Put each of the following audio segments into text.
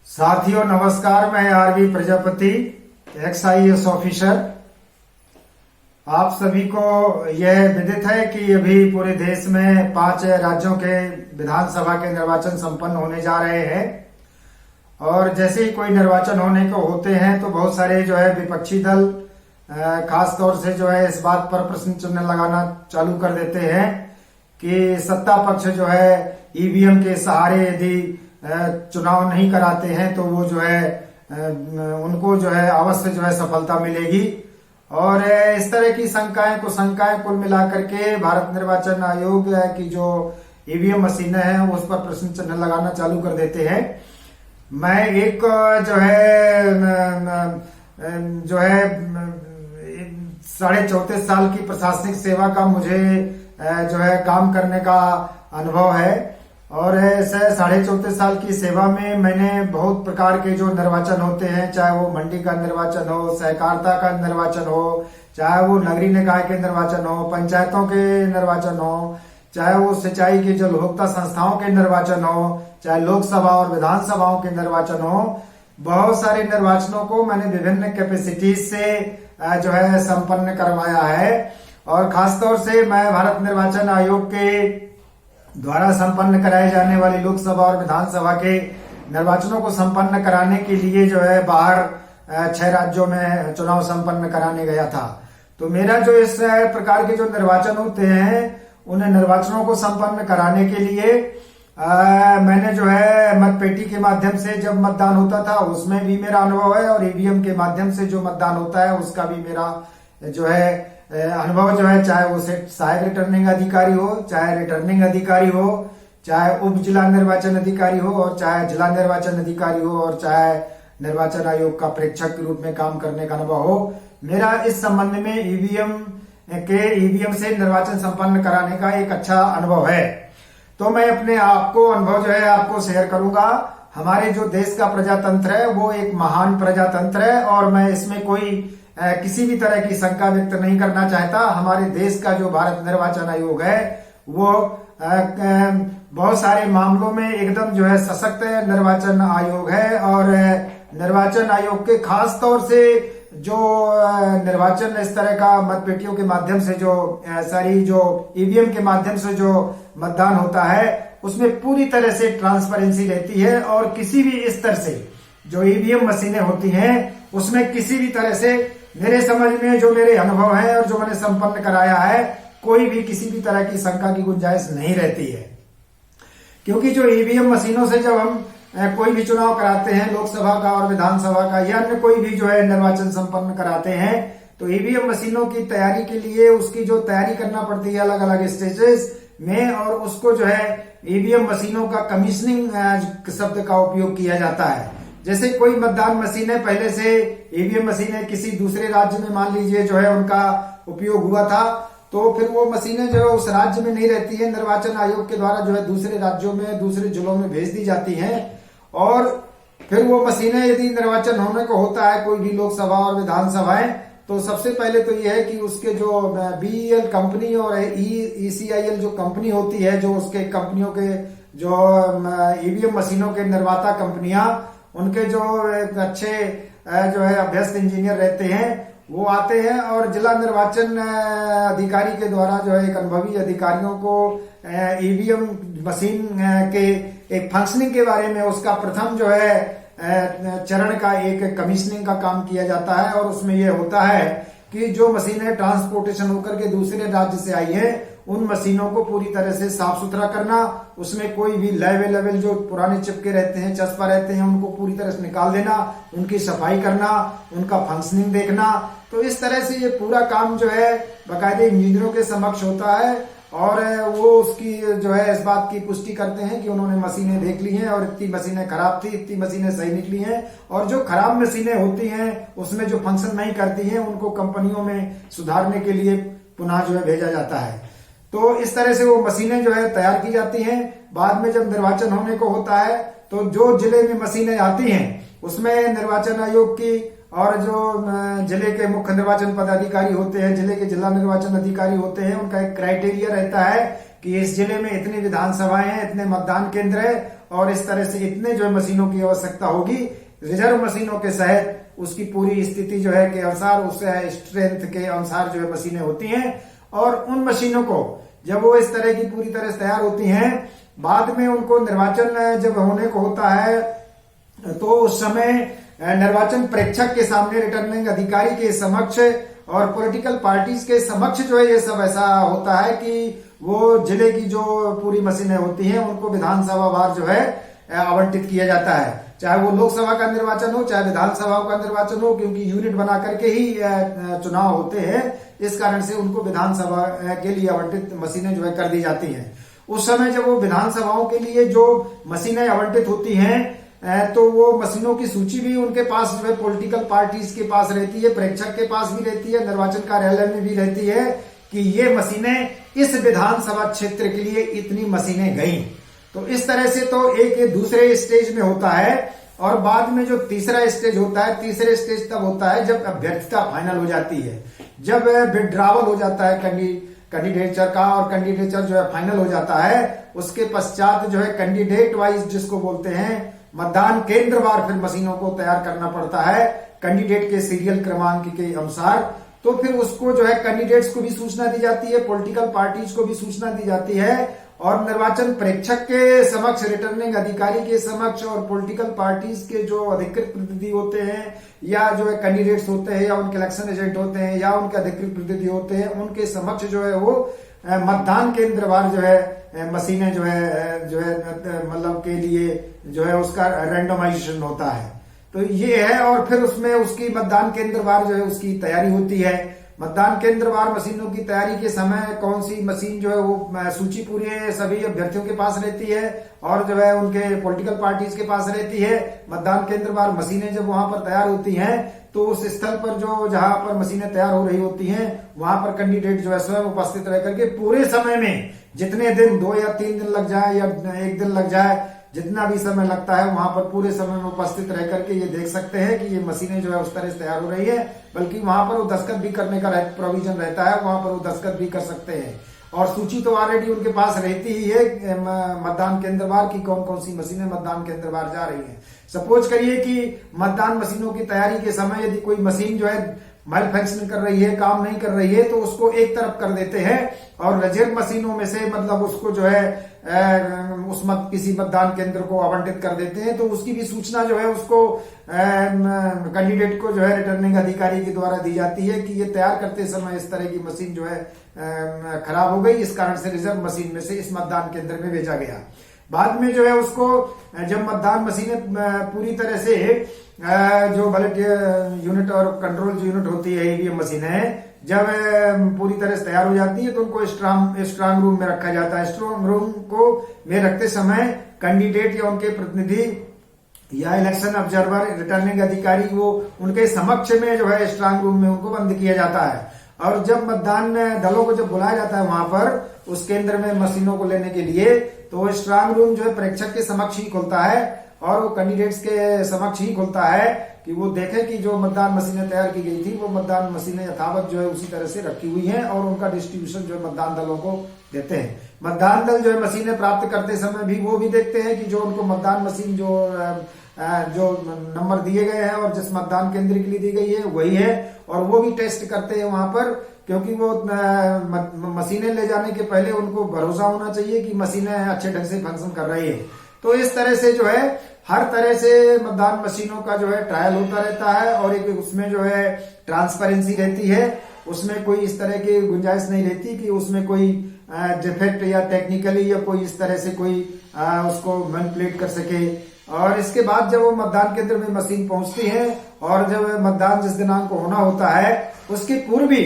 साथियों नमस्कार, मैं आरवी प्रजापति, एक्स-IAS ऑफिसर। आप सभी को यह विदित है कि अभी पूरे देश में 5 राज्यों के विधानसभा के निर्वाचन संपन्न होने जा रहे हैं। और जैसे ही कोई निर्वाचन होने को होते हैं तो बहुत सारे विपक्षी दल खास तौर से इस बात पर प्रश्न चिन्ह लगाना चालू कर देते हैं कि सत्ता पक्ष ईवीएम के सहारे यदि चुनाव नहीं कराते हैं तो वो उनको अवश्य सफलता मिलेगी। और इस तरह की शंकाएं कुल मिलाकर के भारत निर्वाचन आयोग की जो ईवीएम मशीनें हैं उस पर प्रश्न चिन्ह लगाना चालू कर देते हैं। मैं एक 34.5 साल की प्रशासनिक सेवा का मुझे काम करने का अनुभव है। और ऐसे 34.5 साल की सेवा में मैंने बहुत प्रकार के जो निर्वाचन होते हैं, चाहे वो मंडी का निर्वाचन हो, सहकारिता का निर्वाचन हो, चाहे वो नगरीय निकाय के निर्वाचन हो, पंचायतों के निर्वाचन हो, चाहे वो सिंचाई के जल उपभोक्ता संस्थाओं के निर्वाचन हो, चाहे लोकसभा और विधानसभाओं के निर्वाचन हो, बहुत सारे निर्वाचनों को मैंने विभिन्न कैपेसिटीज से संपन्न करवाया है। और खासतौर से मैं भारत निर्वाचन आयोग के द्वारा संपन्न कराए जाने वाली लोकसभा और विधानसभा के निर्वाचनों को संपन्न कराने के लिए बाहर 6 राज्यों में चुनाव संपन्न कराने गया था। तो मेरा इस प्रकार के जो निर्वाचन होते हैं उन निर्वाचनों को संपन्न कराने के लिए मैंने मतपेटी के माध्यम से जब मतदान होता था उसमें भी मेरा अनुभव है, और ईवीएम के माध्यम से जो मतदान होता है उसका भी मेरा अनुभव चाहे वो सहायक रिटर्निंग अधिकारी हो, चाहे रिटर्निंग अधिकारी हो, चाहे उप जिला निर्वाचन अधिकारी हो, और चाहे जिला निर्वाचन अधिकारी हो, और चाहे निर्वाचन आयोग का प्रेक्षक के रूप में काम करने का अनुभव हो। मेरा इस संबंध में ईवीएम से निर्वाचन संपन्न कराने का एक अच्छा अनुभव है। तो मैं अपने आपको अनुभव आपको शेयर करूंगा। हमारे जो देश का प्रजातंत्र है वो एक महान प्रजातंत्र है, और मैं इसमें कोई किसी भी तरह की शंका व्यक्त नहीं करना चाहता। हमारे देश का जो भारत निर्वाचन आयोग है वो बहुत सारे मामलों में एकदम सशक्त निर्वाचन आयोग है। और निर्वाचन आयोग के खास तौर से जो निर्वाचन इस तरह का मतपेटियों के माध्यम से जो ईवीएम के माध्यम से जो मतदान होता है उसमें पूरी तरह से ट्रांसपेरेंसी रहती है। और किसी भी स्तर से जो ईवीएम मशीनें होती हैं उसमें किसी भी तरह से मेरे समझ में जो मेरे अनुभव है और जो मैंने संपन्न कराया है कोई भी किसी भी तरह की शंका की गुंजाइश नहीं रहती है। क्योंकि जो ईवीएम मशीनों से जब हम कोई भी चुनाव कराते हैं, लोकसभा का और विधानसभा का या अन्य कोई भी निर्वाचन संपन्न कराते हैं, तो ईवीएम मशीनों की तैयारी के लिए उसकी जो तैयारी करना पड़ती है अलग अलग स्टेजेस में, और उसको ईवीएम मशीनों का कमीशनिंग शब्द का उपयोग किया जाता है। जैसे कोई मतदान मशीनें पहले से ईवीएम मशीनें किसी दूसरे राज्य में मान लीजिए उनका उपयोग हुआ था, तो फिर वो मशीनें उस राज्य में नहीं रहती है, निर्वाचन आयोग के द्वारा दूसरे राज्यों में दूसरे जिलों में भेज दी जाती हैं। और फिर वो मशीनें यदि निर्वाचन होने को होता है कोई भी लोकसभा और विधानसभाएं, तो सबसे पहले तो ये है कि उसके जो BEL कंपनी और ECIL जो कंपनी होती है, जो उसके कंपनियों के जो ईवीएम मशीनों के निर्माता कंपनियां, उनके जो एक अच्छे अभ्यस्त इंजीनियर रहते हैं वो आते हैं और जिला निर्वाचन अधिकारी के द्वारा एक अनुभवी अधिकारियों को ईवीएम मशीन के एक फंक्शनिंग के बारे में उसका प्रथम चरण का एक कमीशनिंग का काम किया जाता है। और उसमें यह होता है कि जो मशीनें ट्रांसपोर्टेशन होकर के दूसरे राज्य से आई है उन मशीनों को पूरी तरह से साफ सुथरा करना, उसमें कोई भी लेवल जो पुराने चिपके रहते हैं, चस्पा रहते हैं, उनको पूरी तरह से निकाल देना, उनकी सफाई करना, उनका फंक्शनिंग देखना। तो इस तरह से ये पूरा काम बाकायदे इंजीनियरों के समक्ष होता है, और वो उसकी इस बात की पुष्टि करते हैं कि उन्होंने मशीनें देख ली हैं और इतनी मशीनें खराब थी, इतनी मशीनें सही निकली हैं, और जो खराब मशीनें होती हैं उसमें जो फंक्शन नहीं करती हैं उनको कंपनियों में सुधारने के लिए पुनः भेजा जाता है। तो इस तरह से वो मशीनें तैयार की जाती हैं। बाद में जब निर्वाचन होने को होता है तो जो जिले में मशीनें आती हैं उसमें निर्वाचन आयोग की और जो जिले के मुख्य निर्वाचन पदाधिकारी होते हैं, जिले के जिला निर्वाचन अधिकारी होते हैं, उनका एक क्राइटेरिया रहता है कि इस जिले में इतनी विधानसभाएं हैं, इतने मतदान केंद्र है और इस तरह से इतने जो है मशीनों की आवश्यकता होगी। रिजर्व मशीनों के सहित उसकी पूरी स्थिति जो है के अनुसार, उसके स्ट्रेंथ के अनुसार जो है मशीनें होती हैं और उन मशीनों को जब वो इस तरह की पूरी तरह से तैयार होती हैं, बाद में उनको निर्वाचन जब होने को होता है तो उस समय निर्वाचन प्रेक्षक के सामने, रिटर्निंग अधिकारी के समक्ष और पॉलिटिकल पार्टीज के समक्ष जो है ये सब ऐसा होता है कि वो जिले की जो पूरी मशीनें होती हैं उनको विधानसभा वार जो है आवंटित किया जाता है, चाहे वो लोकसभा का निर्वाचन हो चाहे विधानसभा का निर्वाचन हो, क्योंकि यूनिट बना करके ही चुनाव होते हैं। इस कारण से उनको विधानसभा के लिए आवंटित मशीनें जो है कर दी जाती हैं। उस समय जब वो विधानसभाओं के लिए जो मशीनें आवंटित होती हैं तो वो मशीनों की सूची भी उनके पास जो है पॉलिटिकल पार्टीज के पास रहती है, प्रेक्षक के पास भी रहती है, निर्वाचन कार्यालय में भी रहती है कि ये मशीनें इस विधानसभा क्षेत्र के लिए इतनी मशीनें गई। तो इस तरह से तो एक ये दूसरे स्टेज में होता है और बाद में जो तीसरा स्टेज होता है, तीसरे स्टेज तब होता है जब अभ्यर्थिता फाइनल हो जाती है, जब विड्रावल हो जाता है कैंडिडेचर का और कैंडिडेचर जो है फाइनल हो जाता है। उसके पश्चात जो है कैंडिडेट वाइज जिसको बोलते हैं मतदान केंद्र वार फिर मशीनों को तैयार करना पड़ता है कैंडिडेट के सीरियल क्रमांक के अनुसार। तो फिर उसको जो है कैंडिडेट्स को भी सूचना दी जाती है, पॉलिटिकल पार्टीज को भी सूचना दी जाती है और निर्वाचन प्रेक्षक के समक्ष, रिटर्निंग अधिकारी के समक्ष और पॉलिटिकल पार्टीज के जो अधिकृत प्रतिनिधि होते हैं या जो है कैंडिडेट्स होते हैं या उनके इलेक्शन एजेंट होते हैं या उनके अधिकृत प्रतिनिधि होते हैं, उनके समक्ष जो है वो मतदान केंद्र वार जो है मशीनें जो है मतलब के लिए जो है उसका रैंडमाइजेशन होता है। तो ये है और फिर उसमें उसकी मतदान केंद्र वार जो है उसकी तैयारी होती है। मतदान केंद्र वार मशीनों की तैयारी के समय कौन सी मशीन जो है वो सूची पूरी सभी अभ्यर्थियों के पास रहती है और जो है उनके पॉलिटिकल पार्टीज के पास रहती है। मतदान केंद्र वार मशीनें जब वहां पर तैयार होती हैं तो उस स्थल पर जो जहां पर मशीनें तैयार हो रही होती हैं वहां पर कैंडिडेट जो है स्वयं उपस्थित रह करके पूरे समय में, जितने दिन 2 या 3 दिन लग जाए या 1 दिन लग जाए, जितना भी समय लगता है वहां पर पूरे समय में उपस्थित रह करके ये देख सकते हैं कि ये मशीनें जो है उस तरह से तैयार हो रही है। बल्कि वहां पर वो दस्तखत भी करने का प्रोविजन रहता है, वहां पर वो दस्तखत भी कर सकते हैं और सूची तो ऑलरेडी उनके पास रहती ही है मतदान केंद्र वार की कौन कौन सी मशीनें मतदान केंद्र वार जा रही हैं। सपोज करिए कि मतदान मशीनों की तैयारी के समय यदि कोई मशीन जो है मैल फंक्शन कर रही है, काम नहीं कर रही है, तो उसको एक तरफ कर देते हैं और रिजर्व मशीनों में से मतलब उसको जो है किसी मतदान केंद्र को आवंटित कर देते हैं। तो उसकी भी सूचना जो है उसको कैंडिडेट को जो है रिटर्निंग अधिकारी के द्वारा दी जाती है कि ये तैयार करते समय इस तरह की मशीन जो है खराब हो गई, इस कारण से रिजर्व मशीन में से इस मतदान केंद्र में भेजा गया। बाद में जो है उसको जब मतदान मशीनें पूरी तरह से जो बैलेट यूनिट और कंट्रोल यूनिट होती है ईवीएम मशीनें जब पूरी तरह से तैयार हो जाती है तो उनको स्ट्रांग रूम में रखा जाता है। स्ट्रांग रूम को में रखते समय कैंडिडेट या उनके प्रतिनिधि या इलेक्शन ऑब्जर्वर, रिटर्निंग अधिकारी वो उनके समक्ष में जो है स्ट्रांग रूम में उनको बंद किया जाता है। और जब मतदान दलों को जब बुलाया जाता है वहां पर उस केंद्र में मशीनों को लेने के लिए, तो स्ट्रांग रूम जो है प्रेक्षक के समक्ष ही खुलता है और वो कैंडिडेट्स के समक्ष ही खुलता है कि वो देखे कि जो मतदान मशीनें तैयार की गई थी वो मतदान मशीनें यथावत जो है उसी तरह से रखी हुई हैं और उनका डिस्ट्रीब्यूशन जो है मतदान दलों को देते हैं। मतदान दल जो है मशीनें प्राप्त करते समय भी वो भी देखते हैं कि जो उनको मतदान मशीन जो नंबर दिए गए हैं और जिस मतदान केंद्र के लिए दी गई है वही है, और वो भी टेस्ट करते हैं वहां पर, क्योंकि वो मशीनें ले जाने के पहले उनको भरोसा होना चाहिए कि मशीनें अच्छे ढंग से फंक्शन कर रही है। तो इस तरह से जो है हर तरह से मतदान मशीनों का जो है ट्रायल होता रहता है और एक उसमें जो है ट्रांसपेरेंसी रहती है, उसमें कोई इस तरह की गुंजाइश नहीं रहती कि उसमें कोई डिफेक्ट या टेक्निकली या कोई इस तरह से कोई उसको मैनिपुलेट कर सके। और इसके बाद जब वो मतदान केंद्र में मशीन पहुंचती है और जब मतदान जिस दिनांक को होना होता है उसके पूर्व भी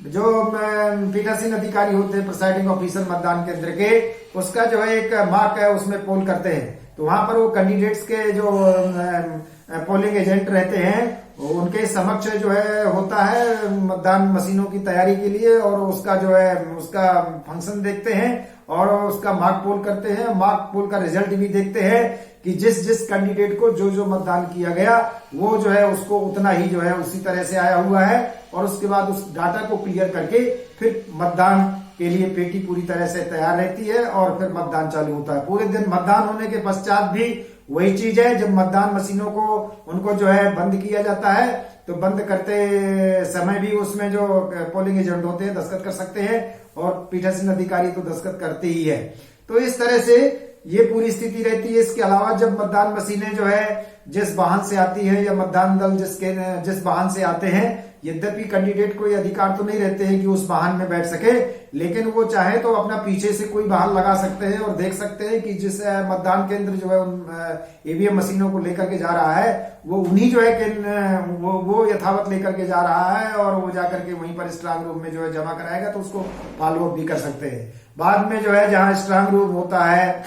जो पीठासीन अधिकारी होते हैं, प्रिसाइडिंग ऑफिसर मतदान केंद्र के, उसका जो है एक मार्क है उसमें पोल करते हैं। तो वहां पर वो कैंडिडेट्स के जो पोलिंग एजेंट रहते हैं उनके समक्ष जो है होता है मतदान मशीनों की तैयारी के लिए, और उसका जो है उसका फंक्शन देखते हैं और उसका मार्क पोल करते हैं। मार्क पोल का रिजल्ट भी देखते हैं कि जिस जिस कैंडिडेट को जो जो मतदान किया गया वो जो है उसको उतना ही जो है उसी तरह से आया हुआ है, और उसके बाद उस डाटा को क्लियर करके फिर मतदान के लिए पेटी पूरी तरह से तैयार रहती है और फिर मतदान चालू होता है। पूरे दिन मतदान होने के पश्चात भी वही चीज है, जब मतदान मशीनों को उनको जो है बंद किया जाता है तो बंद करते समय भी उसमें जो पोलिंग एजेंट होते हैं दस्तखत कर सकते हैं और पीठासीन अधिकारी तो दस्तखत करते ही है। तो इस तरह से ये पूरी स्थिति रहती है। इसके अलावा जब मतदान मशीनें जो है जिस वाहन से आती है या मतदान दल जिस वाहन से आते हैं, यद्यपि कैंडिडेट को ये अधिकार तो नहीं रहते हैं कि उस वाहन में बैठ सके, लेकिन वो चाहे तो अपना पीछे से कोई वाहन लगा सकते हैं और देख सकते हैं कि जिस मतदान केंद्र जो है ईवीएम मशीनों को लेकर के जा रहा है वो उन्हीं जो है कि वो यथावत लेकर के जा रहा है और वो जाकर के वहीं पर स्ट्रांग रूम में जो है जमा कराएगा, तो उसको फॉलो अप भी कर सकते हैं। बाद में जो है जहां स्ट्रांग रूम होता है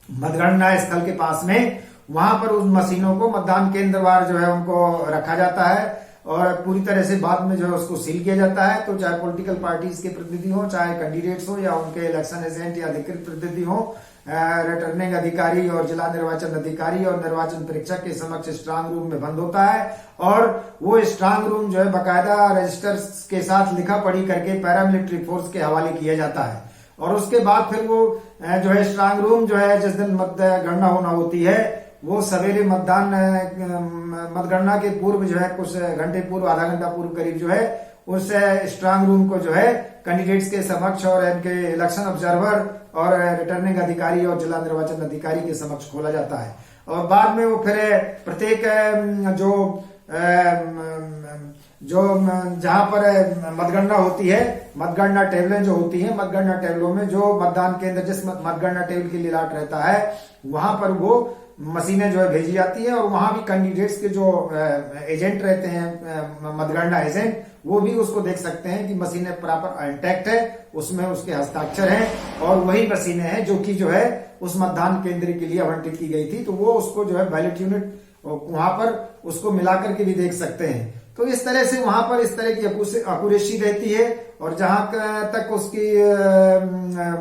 मतगणना स्थल के पास में, वहां पर उस मशीनों को मतदान केंद्रवार जो है उनको रखा जाता है और पूरी तरह से बाद में जो है उसको सील किया जाता है। तो चाहे पॉलिटिकल पार्टीज के प्रतिनिधि हो, चाहे कैंडिडेट्स हो या उनके इलेक्शन एजेंट या अधिकृत प्रतिनिधि हो, रिटर्निंग अधिकारी और जिला निर्वाचन अधिकारी और निर्वाचन परीक्षक के समक्ष स्ट्रांग रूम में बंद होता है और वो स्ट्रांग रूम जो है बाकायदा रजिस्टर के साथ लिखा पढ़ी करके पैरामिलिट्री फोर्स के हवाले किया जाता है। और उसके बाद फिर वो जो है स्ट्रांग रूम जो है जिस दिन मतगणना होना होती है वो सवेरे मतगणना के पूर्व जो है कुछ घंटे पूर्व, आधा घंटा पूर्व करीब जो है उस स्ट्रांग रूम को जो है कैंडिडेट्स के समक्ष और इनके इलेक्शन ऑब्जर्वर और रिटर्निंग अधिकारी और जिला निर्वाचन अधिकारी के समक्ष खोला जाता है। और बाद में वो फिर प्रत्येक जो जहां पर मतगणना होती है, मतगणना टेबलें जो होती हैं, मतगणना टेबलों में जो मतदान केंद्र जिस मतगणना टेबल के लिए लाट रहता है वहां पर वो मशीनें जो है भेजी जाती है और वहां भी कैंडिडेट्स के जो एजेंट रहते हैं मतगणना एजेंट, वो भी उसको देख सकते हैं कि मशीनें प्रॉपर इंटैक्ट है, उसमें उसके हस्ताक्षर हैं और वही मशीनें हैं जो कि जो है उस मतदान केंद्र के लिए आवंटित की गई थी। तो वो उसको जो है बैलेट यूनिट वहां पर उसको मिलाकर के भी देख सकते हैं। तो इस तरह से वहां पर इस तरह की अकुरेसी रहती है। और जहां तक उसकी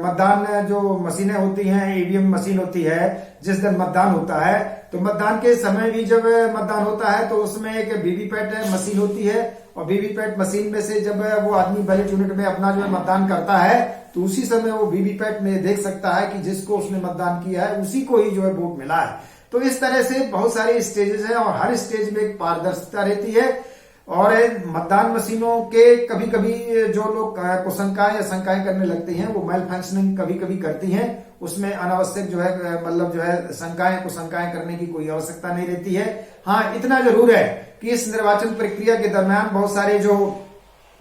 मतदान जो मशीनें होती हैं, ईवीएम मशीन होती है, जिस दिन मतदान होता है तो मतदान के समय भी जब मतदान होता है तो उसमें एक वीवीपैट मशीन होती है और वीवीपैट मशीन में से जब वो आदमी बैलेट यूनिट में अपना जो है मतदान करता है तो उसी समय वो वीवीपैट में देख सकता है कि जिसको उसने मतदान किया है उसी को ही जो है वोट मिला है। तो इस तरह से बहुत सारे स्टेजेस हैं और हर स्टेज में एक पारदर्शिता रहती है। और मतदान मशीनों के कभी कभी जो लोग कुशंकाएं या शंकाएं करने लगते हैं वो मेल फंक्शनिंग कभी कभी करती हैं, उसमें अनावश्यक जो है मतलब जो है शंकाएं कुशंकाएं करने की कोई आवश्यकता नहीं रहती है। हाँ, इतना जरूर है कि इस निर्वाचन प्रक्रिया के दरमियान बहुत सारे जो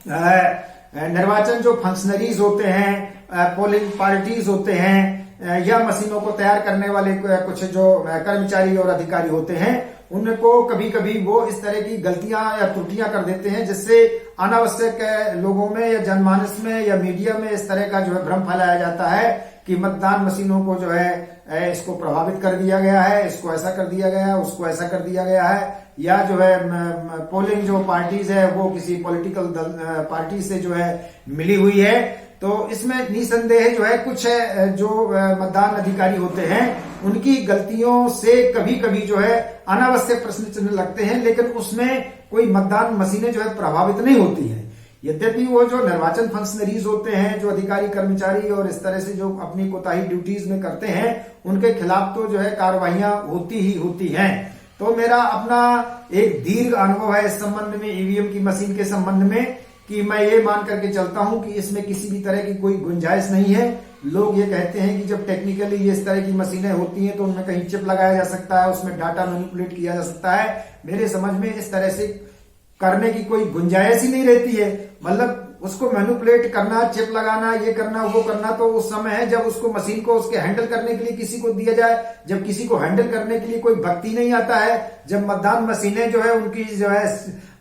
निर्वाचन जो फंक्शनरीज होते हैं, पोलिंग पार्टीज होते हैं या मशीनों को तैयार करने वाले कुछ जो कर्मचारी और अधिकारी होते हैं, उनको कभी कभी वो इस तरह की गलतियां या त्रुटियां कर देते हैं जिससे अनावश्यक लोगों में या जनमानस में या मीडिया में इस तरह का जो है भ्रम फैलाया जाता है कि मतदान मशीनों को जो है इसको प्रभावित कर दिया गया है, इसको ऐसा कर दिया गया है, उसको ऐसा कर दिया गया है, या जो है पोलिंग जो पार्टीज है वो किसी पॉलिटिकल पार्टी से जो है मिली हुई है। तो इसमें निसंदेह जो है कुछ जो मतदान अधिकारी होते हैं उनकी गलतियों से कभी कभी जो है अनावश्यक प्रश्न चिन्ह लगते हैं, लेकिन उसमें कोई मतदान मशीनें जो है प्रभावित नहीं होती हैं। यद्यपि वो जो निर्वाचन फंक्शनरीज होते हैं, जो अधिकारी कर्मचारी और इस तरह से जो अपनी कोताही ड्यूटीज में करते हैं, उनके खिलाफ तो जो है कार्रवाइयां होती ही होती हैं। तो मेरा अपना एक दीर्घ अनुभव है इस संबंध में, ईवीएम की मशीन के संबंध में, कि मैं ये मान करके चलता हूं कि इसमें किसी भी तरह की कोई गुंजाइश नहीं है। लोग ये कहते हैं कि जब टेक्निकली ये इस तरह की मशीनें होती हैं तो उनमें कहीं चिप लगाया जा सकता है, उसमें डाटा मैनिपुलेट किया जा सकता है। मेरे समझ में इस तरह से करने की कोई गुंजाइश ही नहीं रहती है। मतलब उसको मैनिपुलेट करना, चिप लगाना, ये करना, वो करना तो उस समय है जब उसको मशीन को उसके हैंडल करने के लिए किसी को दिया जाए। जब किसी को हैंडल करने के लिए कोई भक्ति नहीं आता है, जब मतदान मशीनें जो है उनकी जो है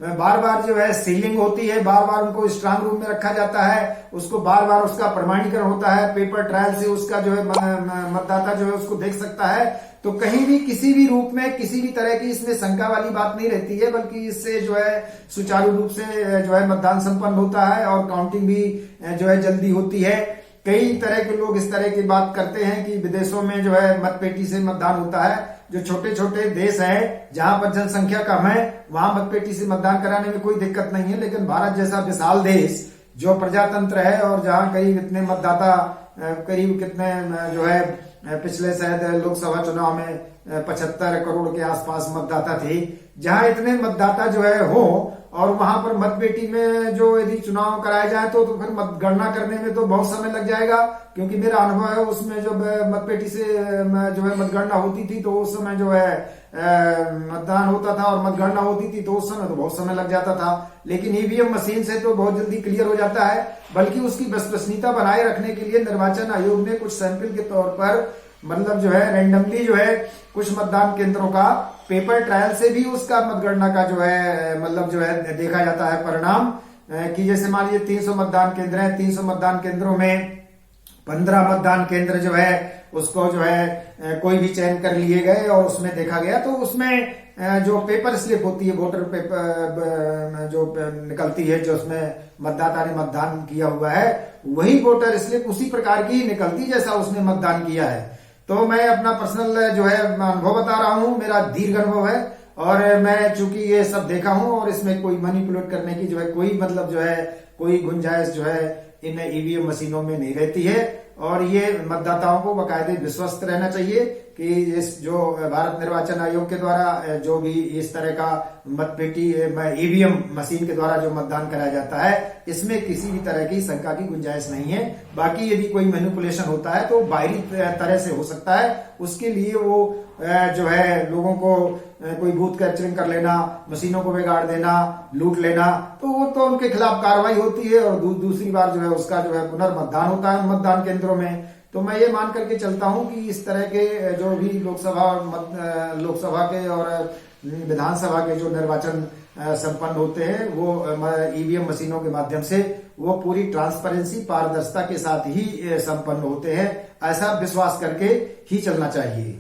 बार बार जो है सीलिंग होती है, बार बार उनको स्ट्रांग रूम में रखा जाता है, उसको बार बार उसका प्रमाणीकरण होता है, पेपर ट्रायल से उसका जो है मतदाता जो है उसको देख सकता है, तो कहीं भी किसी भी रूप में किसी भी तरह की इसमें शंका वाली बात नहीं रहती है, बल्कि इससे जो है सुचारू रूप से जो है मतदान संपन्न होता है और काउंटिंग भी जो है जल्दी होती है। कई तरह के लोग इस तरह की बात करते हैं कि विदेशों में जो है मतपेटी से मतदान होता है। जो छोटे छोटे देश हैं जहां पर जनसंख्या कम है वहां मतपेटी से मतदान कराने में कोई दिक्कत नहीं है, लेकिन भारत जैसा विशाल देश जो प्रजातंत्र है और जहां करीब इतने मतदाता, करीब कितने जो है पिछले शायद लोकसभा चुनाव में 75 करोड़ के आसपास मतदाता थे, जहां इतने मतदाता जो है हो और वहां पर मतपेटी में जो यदि चुनाव कराया जाए तो फिर मतगणना करने में तो बहुत समय लग जाएगा, क्योंकि मेरा अनुभव है उसमें जब मतपेटी से जो है मतगणना होती थी तो उस समय जो है मतदान होता था और मतगणना होती थी तो उस समय तो बहुत समय लग जाता था। लेकिन ईवीएम मशीन से तो बहुत जल्दी क्लियर हो जाता है, बल्कि उसकी विश्वसनीयता बनाए रखने के लिए निर्वाचन आयोग ने कुछ सैंपल के तौर पर मतलब जो है रैंडमली जो है कुछ मतदान केंद्रों का पेपर ट्रायल से भी उसका मतगणना का जो है मतलब जो है देखा जाता है परिणाम, कि जैसे मान लीजिए 300 मतदान केंद्र है, 300 मतदान केंद्रों में 15 मतदान केंद्र जो है उसको जो है कोई भी चयन कर लिए गए और उसमें देखा गया तो उसमें जो पेपर स्लिप होती है, वोटर पेपर जो निकलती है, जो उसमें मतदाता ने मतदान किया हुआ है वही वोटर स्लिप उसी प्रकार की निकलती जैसा उसने मतदान किया है। तो मैं अपना पर्सनल जो है अनुभव बता रहा हूं, मेरा दीर्घ अनुभव है और मैं चूंकि ये सब देखा हूं और इसमें कोई मैनिपुलेट करने की जो है कोई मतलब जो है कोई गुंजाइश जो है इन ईवीएम मशीनों में नहीं रहती है। और ये मतदाताओं को बाकायदे विश्वस्त रहना चाहिए कि इस जो भारत निर्वाचन आयोग के द्वारा जो भी इस तरह का मतपेटी ईवीएम मशीन के द्वारा जो मतदान कराया जाता है इसमें किसी भी तरह की शंका की गुंजाइश नहीं है। बाकी यदि कोई मैनिपुलेशन होता है तो बाहरी तरह से हो सकता है, उसके लिए वो जो है लोगों को कोई बूथ कैप्चरिंग कर लेना, मशीनों को बिगाड़ देना, लूट लेना, तो वो तो उनके खिलाफ कार्रवाई होती है और दूसरी बार जो है उसका जो है पुनर्मतदान होता है मतदान केंद्रों में। तो मैं ये मान करके चलता हूं कि इस तरह के जो भी लोकसभा के और विधानसभा के जो निर्वाचन संपन्न होते हैं वो ईवीएम मशीनों के माध्यम से वो पूरी ट्रांसपेरेंसी, पारदर्शिता के साथ ही संपन्न होते हैं, ऐसा विश्वास करके ही चलना चाहिए।